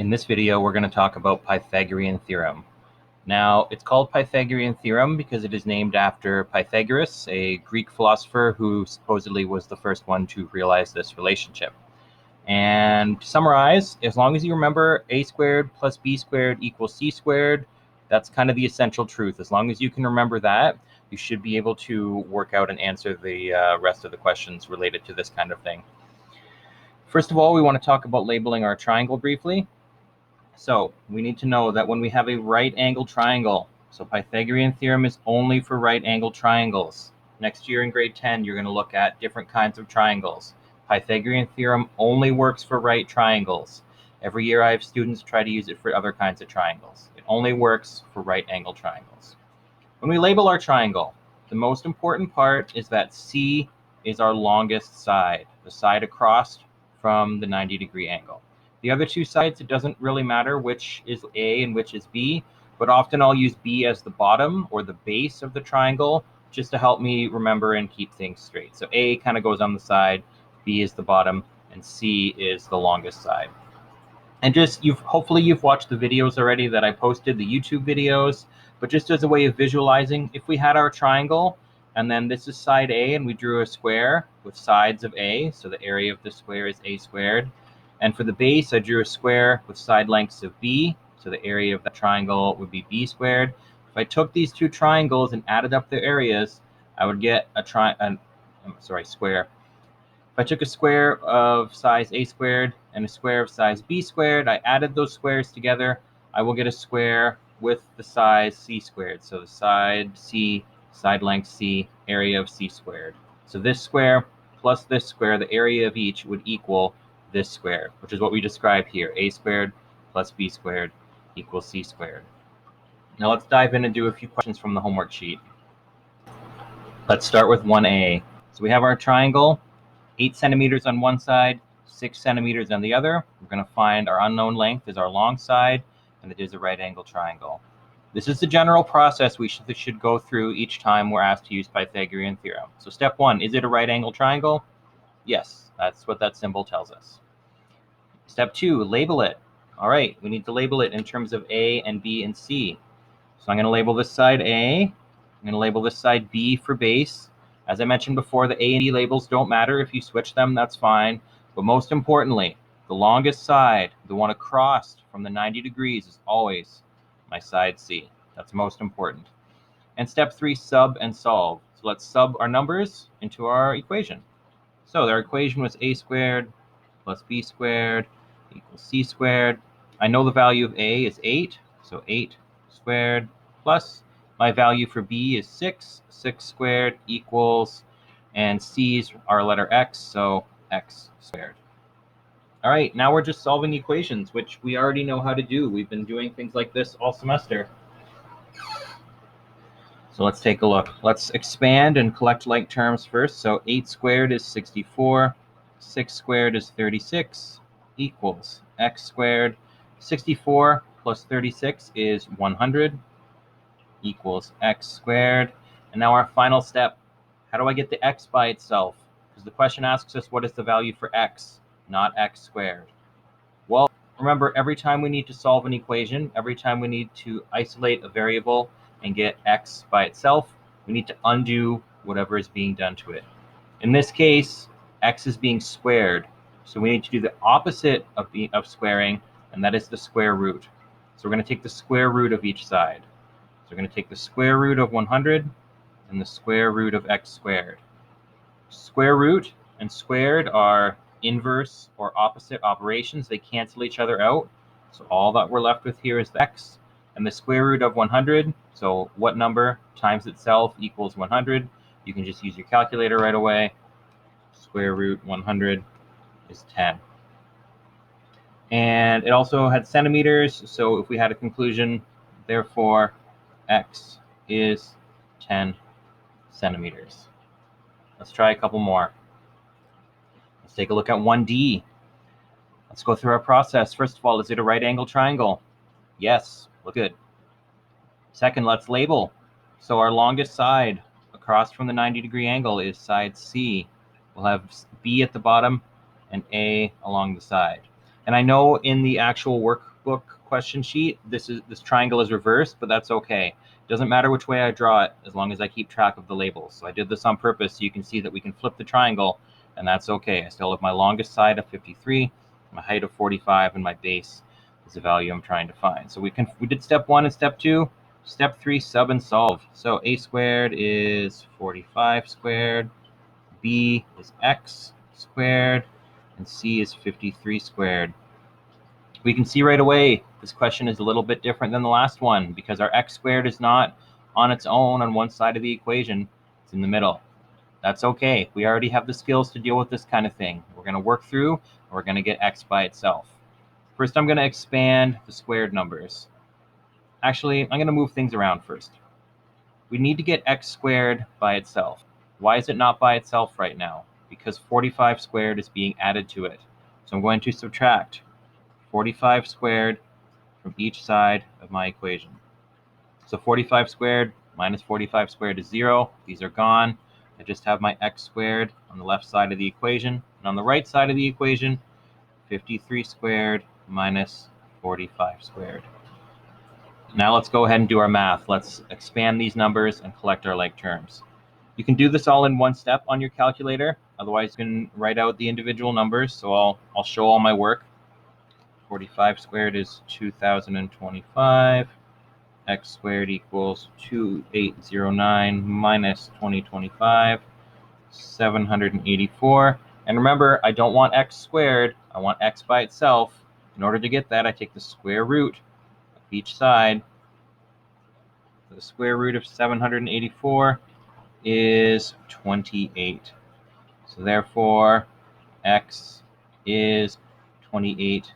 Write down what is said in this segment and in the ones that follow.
In this video, we're going to talk about Pythagorean Theorem. Now, it's called Pythagorean Theorem because it is named after Pythagoras, a Greek philosopher who supposedly was the first one to realize this relationship. And to summarize, as long as you remember a squared plus b squared equals c squared, that's kind of the essential truth. As long as you can remember that, you should be able to work out and answer the rest of the questions related to this kind of thing. First of all, we want to talk about labeling our triangle briefly. So we need to know that when we have a right angle triangle, so Pythagorean theorem is only for right angle triangles. Next year in grade 10, you're going to look at different kinds of triangles. Pythagorean theorem only works for right triangles. Every year I have students try to use it for other kinds of triangles. It only works for right angle triangles. When we label our triangle, the most important part is that C is our longest side, the side across from the 90-degree angle. The other two sides, it doesn't really matter which is A and which is B, but often I'll use B as the bottom or the base of the triangle just to help me remember and keep things straight. So A kind of goes on the side, B is the bottom, and C is the longest side. And just hopefully you've watched the videos already that I posted, the YouTube videos, but just as a way of visualizing, if we had our triangle and then this is side A and we drew a square with sides of A, so the area of the square is A squared. And for the base, I drew a square with side lengths of B, so the area of the triangle would be B squared. If I took these two triangles and added up their areas, I would get a square. If I took a square of size A squared and a square of size B squared, I added those squares together, I will get a square with the size C squared. So the side C, side length C, area of C squared. So this square plus this square, the area of each would equal this square, which is what we described here. A squared plus B squared equals C squared. Now let's dive in and do a few questions from the homework sheet. Let's start with 1A. So we have our triangle, 8 centimeters on one side, 6 centimeters on the other. We're going to find our unknown length is our long side, and it is a right angle triangle. This is the general process we should go through each time we're asked to use Pythagorean theorem. So step 1, is it a right angle triangle? Yes, that's what that symbol tells us. Step 2, label it. All right, we need to label it in terms of A and B and C. So I'm going to label this side A. I'm going to label this side B for base. As I mentioned before, the A and B labels don't matter. If you switch them, that's fine. But most importantly, the longest side, the one across from the 90 degrees, is always my side C. That's most important. And step 3, sub and solve. So let's sub our numbers into our equation. So their equation was A squared plus B squared equals C squared. I know the value of A is 8, so 8 squared plus my value for B is 6. 6 squared equals, and C's our letter X, so X squared. All right, now we're just solving equations, which we already know how to do. We've been doing things like this all semester. So let's take a look. Let's expand and collect like terms first. So 8 squared is 64, 6 squared is 36, equals X squared. 64 plus 36 is 100, equals X squared. And now our final step, how do I get the X by itself? Because the question asks us what is the value for X, not X squared. Well, remember, every time we need to solve an equation, every time we need to isolate a variable and get X by itself, we need to undo whatever is being done to it. In this case, X is being squared. So we need to do the opposite of squaring, and that is the square root. So we're going to take the square root of each side. So we're going to take the square root of 100 and the square root of X squared. Square root and squared are inverse or opposite operations. They cancel each other out. So all that we're left with here is the X and the square root of 100. So what number times itself equals 100? You can just use your calculator right away. Square root 100 is 10. And it also had centimeters. So if we had a conclusion, therefore, X is 10 centimeters. Let's try a couple more. Let's take a look at 1D. Let's go through our process. First of all, is it a right angle triangle? Yes, look good. Second, let's label. So our longest side across from the 90-degree angle is side C. We'll have B at the bottom and A along the side. And I know in the actual work book question sheet, this triangle is reversed, but that's okay. It doesn't matter which way I draw it as long as I keep track of the labels. So I did this on purpose so you can see that we can flip the triangle, and that's okay. I still have my longest side of 53, my height of 45, and my base is the value I'm trying to find. So we did step 1 and step 2. Step 3, sub and solve. So a squared is 45 squared, b is x squared, and c is 53 squared. We can see right away this question is a little bit different than the last one because our x squared is not on its own on one side of the equation. It's in the middle. That's okay. We already have the skills to deal with this kind of thing. We're going to work through, and we're going to get x by itself. First, I'm going to expand the squared numbers. Actually, I'm going to move things around first. We need to get x squared by itself. Why is it not by itself right now? Because 45 squared is being added to it. So I'm going to subtract 45 squared from each side of my equation. So 45 squared minus 45 squared is 0. These are gone. I just have my x squared on the left side of the equation. And on the right side of the equation, 53 squared minus 45 squared. Now let's go ahead and do our math. Let's expand these numbers and collect our like terms. You can do this all in one step on your calculator. Otherwise, you can write out the individual numbers. So I'll show all my work. 45 squared is 2025. X squared equals 2809 minus 2025, 784. And remember, I don't want x squared. I want x by itself. In order to get that, I take the square root of each side. The square root of 784 is 28. So therefore, x is 28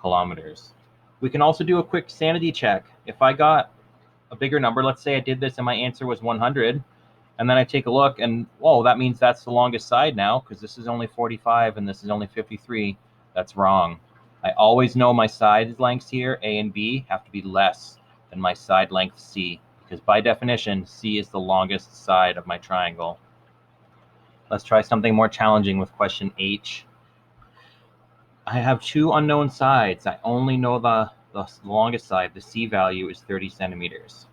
kilometers. We can also do a quick sanity check. If I got a bigger number, let's say I did this and my answer was 100, and then I take a look and, whoa, that means that's the longest side now because this is only 45 and this is only 53. That's wrong. I always know my side lengths here, A and B, have to be less than my side length C, because by definition, C is the longest side of my triangle. Let's try something more challenging with question H. I have two unknown sides. I only know the longest side. The C value is 30 centimeters.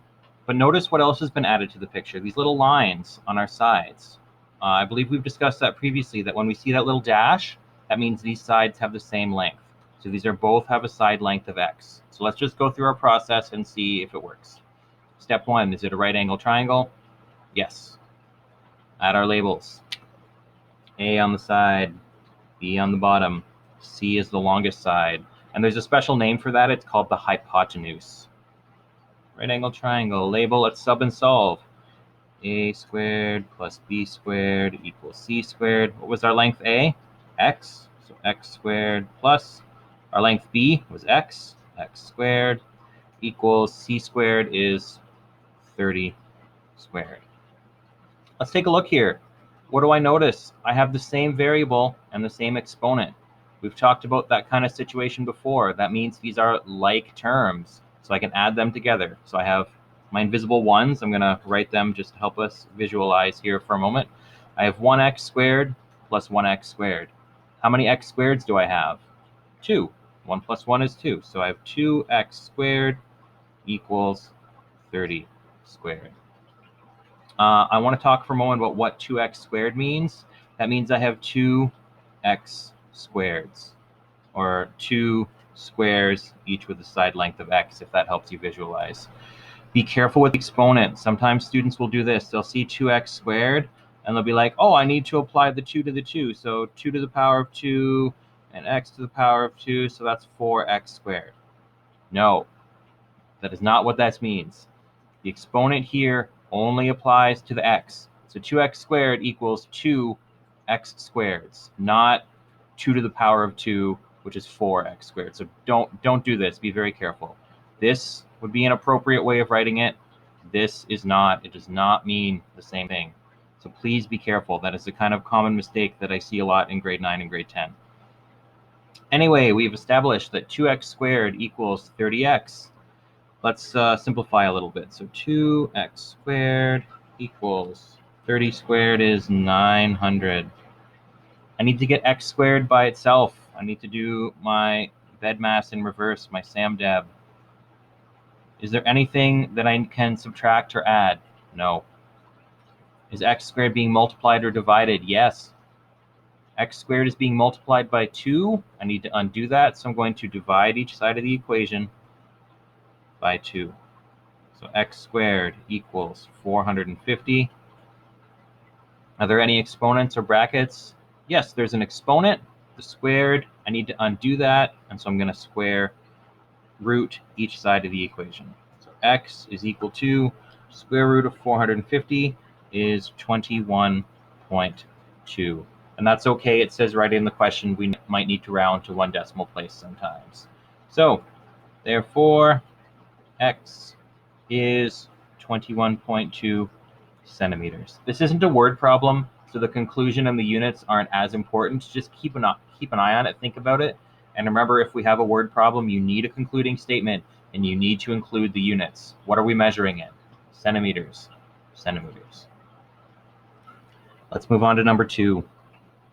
But notice what else has been added to the picture. These little lines on our sides. I believe we've discussed that previously, that when we see that little dash, that means these sides have the same length. So these are both have a side length of x. So let's just go through our process and see if it works. Step 1, is it a right angle triangle? Yes. Add our labels. A on the side, B on the bottom, C is the longest side. And there's a special name for that. It's called the hypotenuse. Right angle triangle, label, let's sub and solve. A squared plus B squared equals C squared. What was our length A? X. So X squared plus our length B was X. X squared equals C squared is 30 squared. Let's take a look here. What do I notice? I have the same variable and the same exponent. We've talked about that kind of situation before. That means these are like terms, so I can add them together. So I have my invisible ones. I'm going to write them just to help us visualize here for a moment. I have 1x squared plus 1x squared. How many x squareds do I have? 2. 1 plus 1 is 2. So I have 2x squared equals 30 squared. I want to talk for a moment about what 2x squared means. That means I have 2x squareds, or 2 squares, each with a side length of x, if that helps you visualize. Be careful with the exponent. Sometimes students will do this. They'll see 2x squared, and they'll be like, oh, I need to apply the 2 to the 2. So 2 to the power of 2 and x to the power of 2, so that's 4x squared. No, that is not what that means. The exponent here only applies to the x. So 2x squared equals 2x squareds, not 2 to the power of 2, which is 4x squared. So don't do this. Be very careful. This would be an appropriate way of writing it. This is not. It does not mean the same thing. So please be careful. That is the kind of common mistake that I see a lot in grade 9 and grade 10. Anyway, we've established that 2x squared equals 30x. Let's simplify a little bit. So 2x squared equals 30 squared is 900. I need to get x squared by itself. I need to do my bed mass in reverse, my Sam Deb. Is there anything that I can subtract or add? No. Is x squared being multiplied or divided? Yes. X squared is being multiplied by 2. I need to undo that, so I'm going to divide each side of the equation by 2. So x squared equals 450. Are there any exponents or brackets? Yes, there's an exponent, the squared. I need to undo that, and so I'm going to square root each side of the equation. So x is equal to square root of 450 is 21.2. And that's okay. It says right in the question we might need to round to 1 decimal place sometimes. So therefore, x is 21.2 centimeters. This isn't a word problem, so the conclusion and the units aren't as important. Just keep an eye on it, think about it. And remember, if we have a word problem, you need a concluding statement and you need to include the units. What are we measuring in? Centimeters. Centimeters. Let's move on to number 2.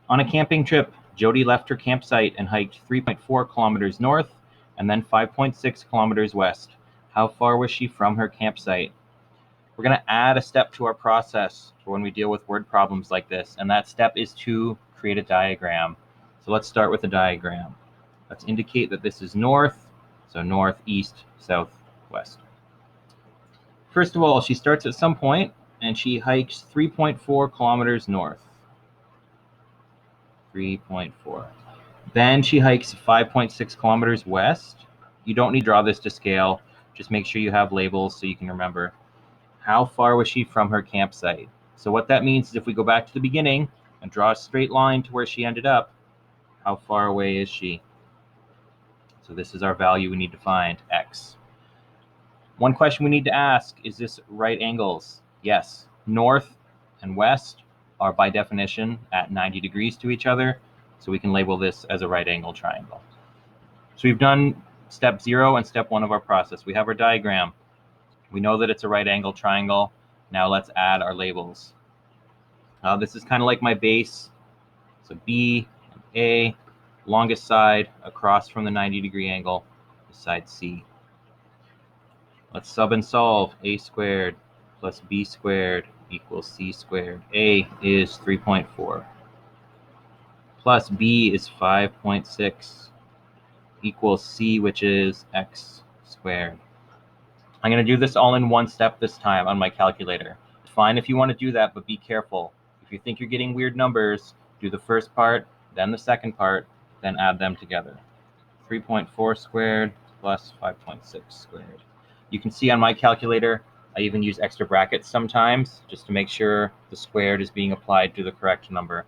On a camping trip, Jody left her campsite and hiked 3.4 kilometers north and then 5.6 kilometers west. How far was she from her campsite? We're going to add a step to our process for when we deal with word problems like this, and that step is to create a diagram. So let's start with a diagram. Let's indicate that this is north, so north, east, south, west. First of all, she starts at some point, and she hikes 3.4 kilometers north. 3.4. Then she hikes 5.6 kilometers west. You don't need to draw this to scale. Just make sure you have labels so you can remember. How far was she from her campsite? So what that means is if we go back to the beginning and draw a straight line to where she ended up, how far away is she? So this is our value we need to find, x. One question we need to ask, is this right angles? Yes. North and west are by definition at 90 degrees to each other, so we can label this as a right angle triangle. So we've done step 0 and step 1 of our process. We have our diagram. We know that it's a right angle triangle. Now let's add our labels. This is kind of like my base. So B and A, longest side across from the 90-degree angle is side C. Let's sub and solve. A squared plus B squared equals C squared. A is 3.4 plus B is 5.6 equals C, which is x squared. I'm going to do this all in one step this time on my calculator. Fine if you want to do that, but be careful. If you think you're getting weird numbers, do the first part, then the second part, then add them together. 3.4 squared plus 5.6 squared. You can see on my calculator, I even use extra brackets sometimes, just to make sure the squared is being applied to the correct number.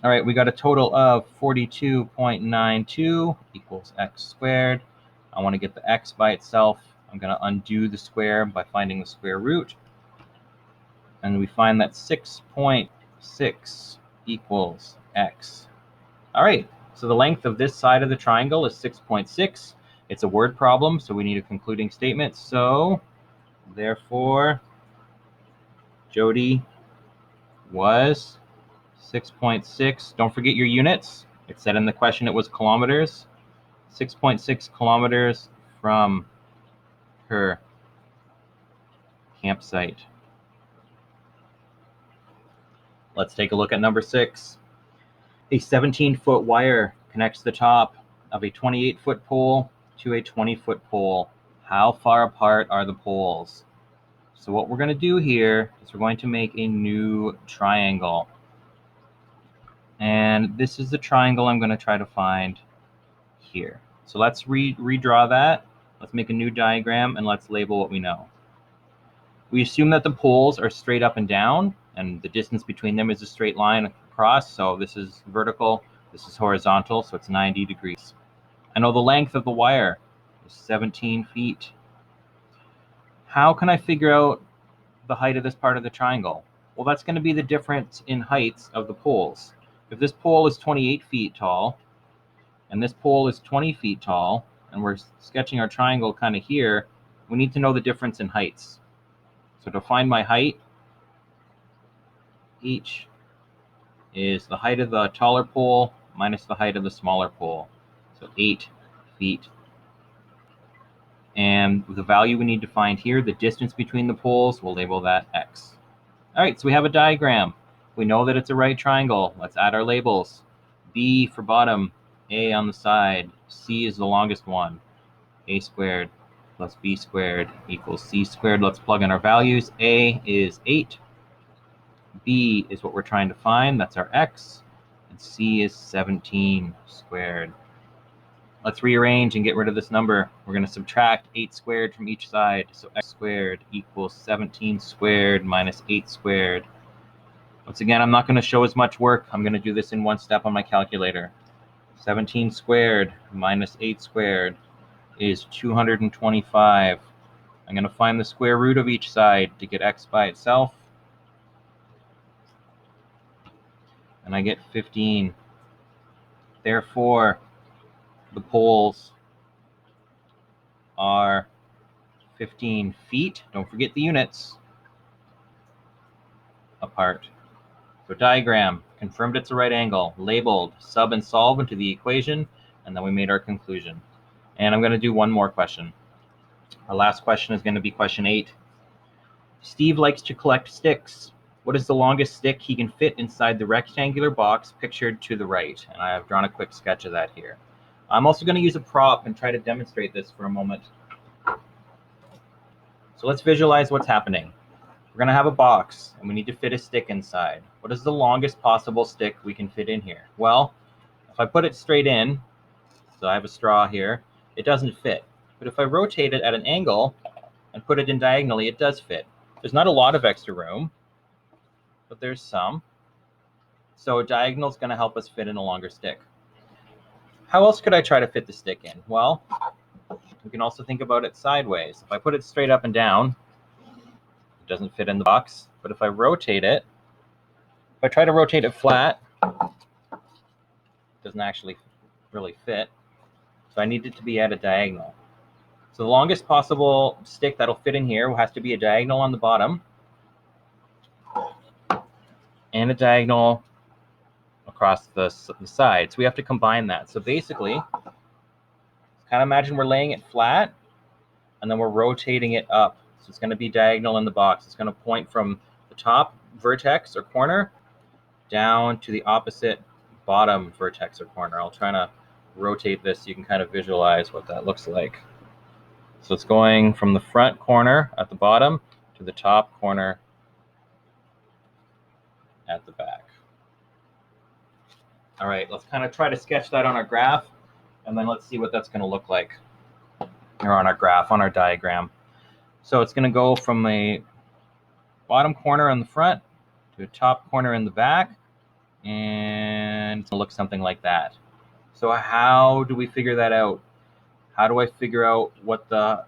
All right, we got a total of 42.92 equals x squared. I want to get the x by itself. I'm going to undo the square by finding the square root. And we find that 6.6 equals x. All right, so the length of this side of the triangle is 6.6. It's a word problem, so we need a concluding statement. So, therefore, Jody was 6.6. Don't forget your units. It said in the question it was kilometers. 6.6 kilometers from her campsite. Let's take a look at number 6. A 17-foot wire connects the top of a 28-foot pole to a 20-foot pole. How far apart are the poles? So what we're going to do here is we're going to make a new triangle. And this is the triangle I'm going to try to find here. So let's redraw that. Let's make a new diagram and let's label what we know. We assume that the poles are straight up and down, and the distance between them is a straight line across. So this is vertical, this is horizontal, so it's 90 degrees. I know the length of the wire is 17 feet. How can I figure out the height of this part of the triangle? Well, that's going to be the difference in heights of the poles. If this pole is 28 feet tall, and this pole is 20 feet tall, and we're sketching our triangle kind of here, we need to know the difference in heights. So to find my height, each is the height of the taller pole minus the height of the smaller pole. So 8 feet. And the value we need to find here, the distance between the poles, we'll label that x. All right, so we have a diagram. We know that it's a right triangle. Let's add our labels. B for bottom, A on the side, C is the longest one. A squared plus B squared equals C squared. Let's plug in our values. A is 8. B is what we're trying to find. That's our x. And C is 17 squared. Let's rearrange and get rid of this number. We're going to subtract 8 squared from each side. So x squared equals 17 squared minus 8 squared. Once again, I'm not going to show as much work. I'm going to do this in one step on my calculator. 17 squared minus 8 squared is 225. I'm going to find the square root of each side to get x by itself. And I get 15. Therefore, the poles are 15 feet. Don't forget the units. Apart. So diagram, confirmed it's a right angle, labeled, sub and solve into the equation, and then we made our conclusion. And I'm going to do one more question. Our last question is going to be question 8. Steve likes to collect sticks. What is the longest stick he can fit inside the rectangular box pictured to the right? And I have drawn a quick sketch of that here. I'm also going to use a prop and try to demonstrate this for a moment. So let's visualize what's happening. We're going to have a box, and we need to fit a stick inside. What is the longest possible stick we can fit in here? Well, if I put it straight in, so I have a straw here, it doesn't fit. But if I rotate it at an angle and put it in diagonally, it does fit. There's not a lot of extra room, but there's some. So diagonal is going to help us fit in a longer stick. How else could I try to fit the stick in? Well, we can also think about it sideways. If I put it straight up and down, it doesn't fit in the box. But if I rotate it, if I try to rotate it flat, it doesn't actually really fit. So I need it to be at a diagonal. So the longest possible stick that'll fit in here has to be a diagonal on the bottom and a diagonal across the side. So we have to combine that. So basically, kind of imagine we're laying it flat and then we're rotating it up. So it's going to be diagonal in the box. It's going to point from the top vertex or corner down to the opposite bottom vertex or corner. I'll try to rotate this so you can kind of visualize what that looks like. So it's going from the front corner at the bottom to the top corner at the back. All right, let's kind of try to sketch that on our graph, and then let's see what that's going to look like here on our graph, on our diagram. So it's going to go from a bottom corner in the front to a top corner in the back, and it's going to look something like that. So how do we figure that out? How do I figure out what that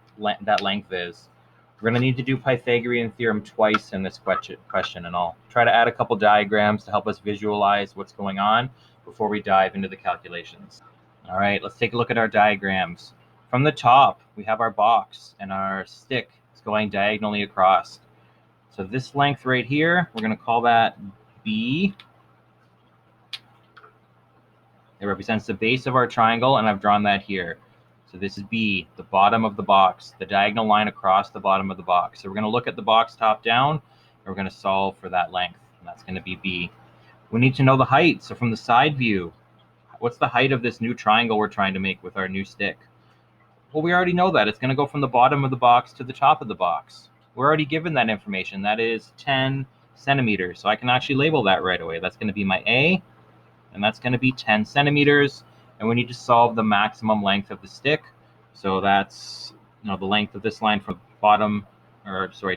length is? We're going to need to do Pythagorean Theorem twice in this question, and I'll try to add a couple diagrams to help us visualize what's going on before we dive into the calculations. All right, let's take a look at our diagrams. From the top, we have our box, and our stick is going diagonally across. So this length right here, we're going to call that B. It represents the base of our triangle, and I've drawn that here. So this is B, the bottom of the box, the diagonal line across the bottom of the box. So we're going to look at the box top down, and we're going to solve for that length, and that's going to be B. We need to know the height. So from the side view, what's the height of this new triangle we're trying to make with our new stick? Well, we already know that. It's going to go from the bottom of the box to the top of the box. We're already given that information. That is 10 centimeters. So I can actually label that right away. That's going to be my A, and that's going to be 10 centimeters. And we need to solve the maximum length of the stick. So that's the length of this line from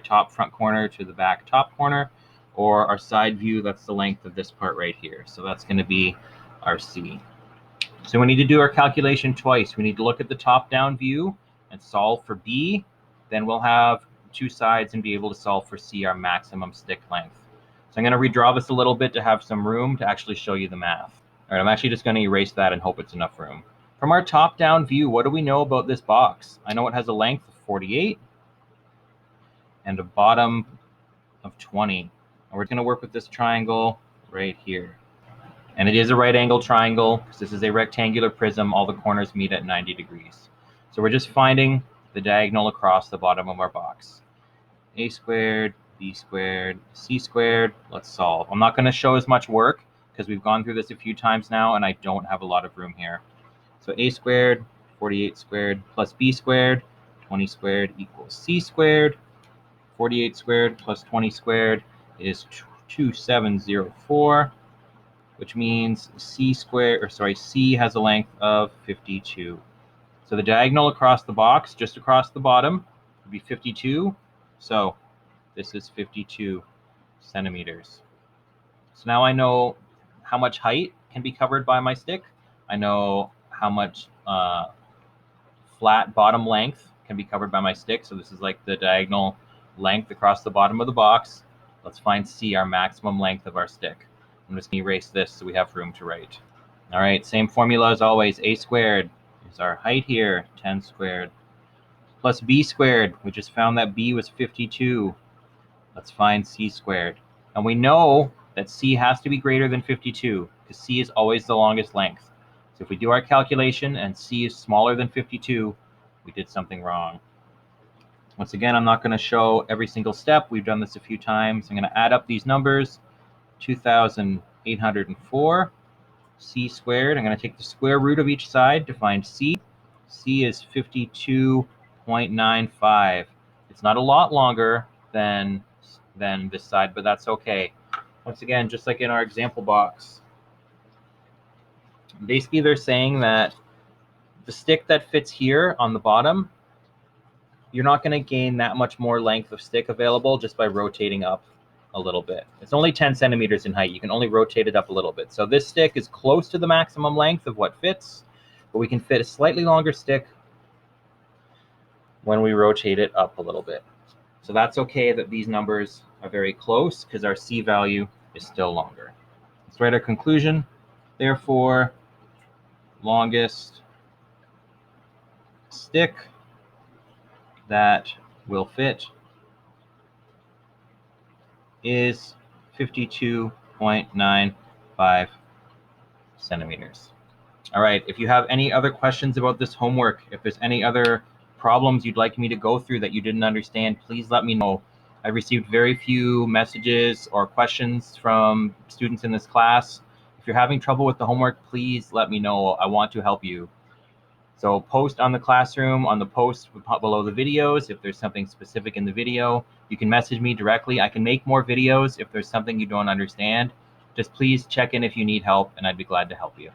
top front corner to the back top corner, or our side view, that's the length of this part right here. So that's going to be our C. So we need to do our calculation twice. We need to look at the top-down view and solve for B. Then we'll have two sides and be able to solve for C, our maximum stick length. So I'm going to redraw this a little bit to have some room to actually show you the math. All right, I'm actually just going to erase that and hope it's enough room. From our top-down view, what do we know about this box? I know it has a length of 48 and a bottom of 20. And we're going to work with this triangle right here. And it is a right angle triangle because this is a rectangular prism. All the corners meet at 90 degrees. So we're just finding the diagonal across the bottom of our box. A squared, B squared, C squared. Let's solve. I'm not going to show as much work because we've gone through this a few times now and I don't have a lot of room here. So A squared, 48 squared, plus B squared, 20 squared equals C squared. 48 squared plus 20 squared is 2704, which means C has a length of 52. So the diagonal across the box, just across the bottom, would be 52. So this is 52 centimeters. So now I know how much height can be covered by my stick. I know how much flat bottom length can be covered by my stick. So this is like the diagonal length across the bottom of the box. Let's find C, our maximum length of our stick. I'm just going to erase this so we have room to write. All right, same formula as always. A squared is our height here, 10 squared, plus B squared. We just found that B was 52. Let's find C squared. And we know that C has to be greater than 52 because C is always the longest length. So if we do our calculation and C is smaller than 52, we did something wrong. Once again, I'm not going to show every single step. We've done this a few times. I'm going to add up these numbers. 2,804. C squared. I'm going to take the square root of each side to find C. C is 52.95. It's not a lot longer than this side, but that's okay. Once again, just like in our example box, basically they're saying that the stick that fits here on the bottom, you're not going to gain that much more length of stick available just by rotating up a little bit. It's only 10 centimeters in height. You can only rotate it up a little bit. So this stick is close to the maximum length of what fits, but we can fit a slightly longer stick when we rotate it up a little bit. So that's okay that these numbers are very close because our C value is still longer. Let's write our conclusion. Therefore, longest stick that will fit is 52.95 centimeters. All right, if you have any other questions about this homework, if there's any other problems you'd like me to go through that you didn't understand, please let me know. I received very few messages or questions from students in this class. If you're having trouble with the homework, please let me know. I want to help you. So post on the classroom, on the post below the videos, if there's something specific in the video. You can message me directly. I can make more videos if there's something you don't understand. Just please check in if you need help, and I'd be glad to help you.